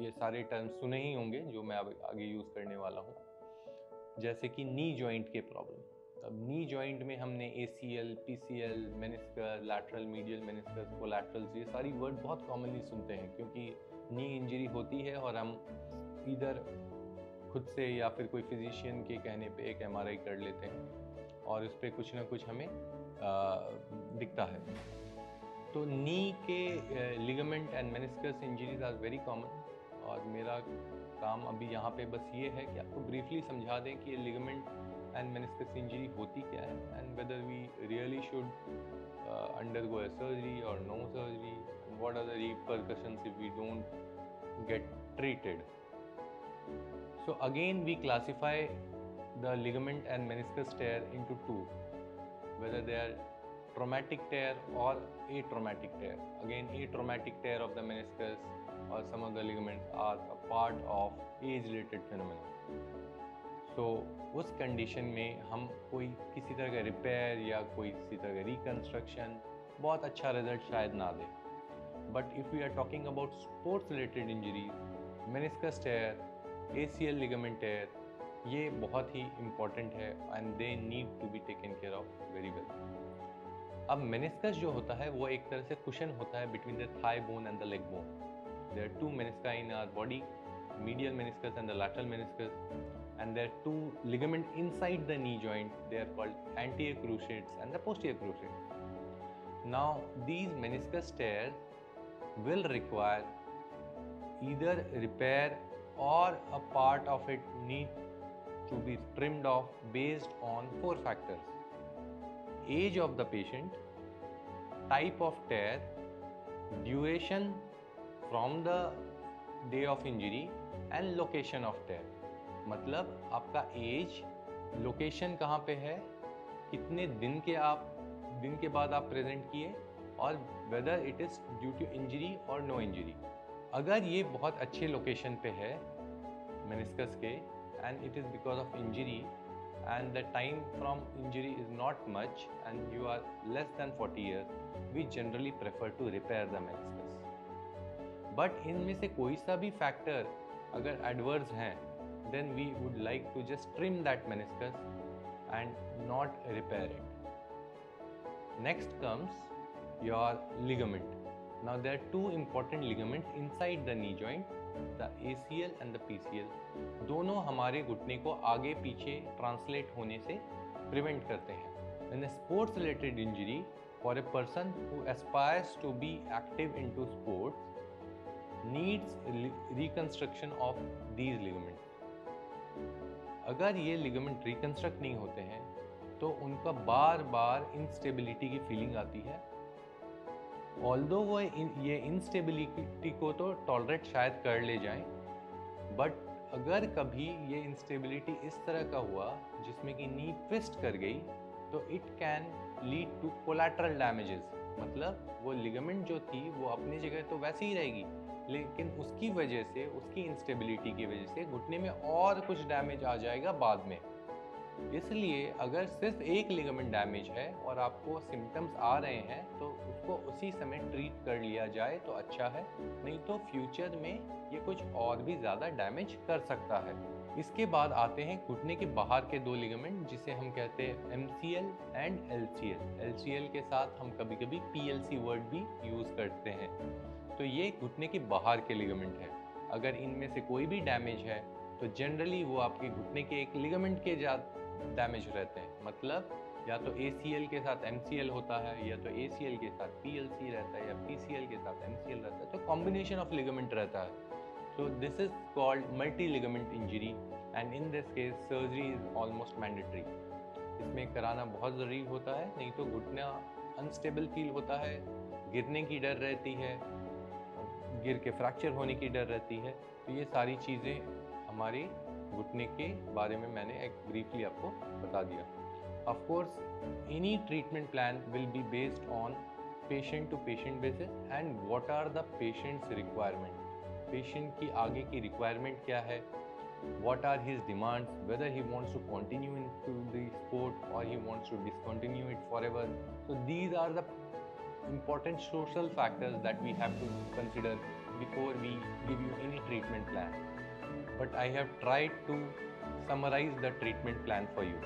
ये सारे टर्म्स सुने ही होंगे जो मैं अब आगे यूज़ करने वाला हूँ, जैसे कि नी जॉइंट के प्रॉब्लम। अब नी जॉइंट में हमने ACL, PCL, meniscus, lateral medial meniscus, collaterals, ये सारी वर्ड बहुत कॉमनली सुनते हैं क्योंकि नी इंजरी होती है और हम इधर खुद से या फिर कोई फिजिशियन के कहने पे एक MRI कर लेते हैं और उस पर कुछ ना कुछ हमें दिखता है। तो नी के ligament and meniscus injuries are very common और मेरा काम अभी यहाँ पे बस ये है कि आपको ब्रीफली समझा दें कि ये लिगामेंट एंड मेनिस्कस इंजरी होती क्या है and whether we really should undergo a surgery or no surgery and what are the repercussions if we don't get treated. So again we classify the ligament and meniscus tear into two, whether they are traumatic tear or atraumatic tear. Again, atraumatic tear of the meniscus or some of the ligaments are a part of age-related phenomena. So, उस condition में हम कोई किसी तरह का repair या कोई किसी तरह का रिकन्स्ट्रक्शन बहुत अच्छा रिजल्ट शायद ना दे। But if we are talking about sports related injuries, meniscus tear, ACL ligament tear, ये बहुत ही इम्पॉर्टेंट है and they need to be taken care of very well. अब मेनिस्कस जो होता है वो एक तरह से कुशन होता है between the thigh bone and the leg bone. There are two menisca in our body, medial meniscus and the lateral meniscus, and there are two ligaments inside the knee joint. They are called anterior cruciates and the posterior cruciates. Now these meniscus tears will require either repair or a part of it need to be trimmed off based on 4 factors: age of the patient, type of tear, duration from the day of injury and location of tear. मतलब आपका as, location कहाँ पे है, कितने दिन के बाद आप प्रेजेंट किए और whether it is due to injury और नो इंजरी। अगर ये बहुत अच्छे लोकेशन पे है मेनिस्कस के and it is because of injury and the time from injury is not much and you are less than 40 years, we generally prefer to repair the meniscus. But इनमें से कोई सा भी फैक्टर अगर adverse हैं, then we would like to just trim that meniscus and not repair it. Next comes your ligament. Now there are two important ligaments inside the knee joint, the ACL and the PCL. दोनों हमारे घुटने को आगे पीछे translate होने से prevent करते हैं। In a sports related injury, for a person who aspires to be active into sports, needs reconstruction of these ligaments. अगर ये लिगामेंट रिकंस्ट्रक्ट नहीं होते हैं तो उनका बार बार इंस्टेबिलिटी की फीलिंग आती है। ऑल्दो वो ये इंस्टेबिलिटी को तो टॉलरेट शायद कर ले जाएं, बट अगर कभी ये इंस्टेबिलिटी इस तरह का हुआ जिसमें कि नी ट्विस्ट कर गई तो it can lead to collateral damages. मतलब वो लिगामेंट जो थी वो अपनी जगह तो वैसे ही रहेगी, लेकिन उसकी वजह से, उसकी इंस्टेबिलिटी की वजह से घुटने में और कुछ डैमेज आ जाएगा बाद में। इसलिए अगर सिर्फ एक लिगामेंट डैमेज है और आपको सिम्टम्स आ रहे हैं तो उसको उसी समय ट्रीट कर लिया जाए तो अच्छा है, नहीं तो फ्यूचर में ये कुछ और भी ज़्यादा डैमेज कर सकता है। इसके बाद आते हैं घुटने के बाहर के दो लिगामेंट जिसे हम कहते हैं MCL एंड LCL। LCL के साथ हम कभी कभी PLC वर्ड भी यूज़ करते हैं। तो ये घुटने के बाहर के लिगामेंट है। अगर इनमें से कोई भी डैमेज है तो जनरली वो आपके घुटने के एक लिगामेंट के डैमेज रहते हैं। मतलब या तो ACL के साथ MCL होता है या तो ACL के साथ PLC रहता है या PCL के साथ MCL रहता है, तो कॉम्बिनेशन ऑफ लिगामेंट रहता है। So this is called multi-ligament injury and in this case surgery is almost mandatory. इसमें कराना बहुत ज़रूरी होता है, नहीं तो घुटना अनस्टेबल फील होता है, गिरने की डर रहती है, गिर के फ्रैक्चर होने की डर रहती है। तो ये सारी चीज़ें हमारे घुटने के बारे में मैंने एक ब्रीफली आपको बता दिया। Of course, any treatment plan will be based on patient to patient basis and what are the patient's requirement. Patient की आगे की requirement क्या है, what are his demands, whether he wants to continue into the sport or he wants to discontinue it forever. So these are the important social factors that we have to consider before we give you any treatment. treatment plan, but I have tried to summarize the treatment plan for you.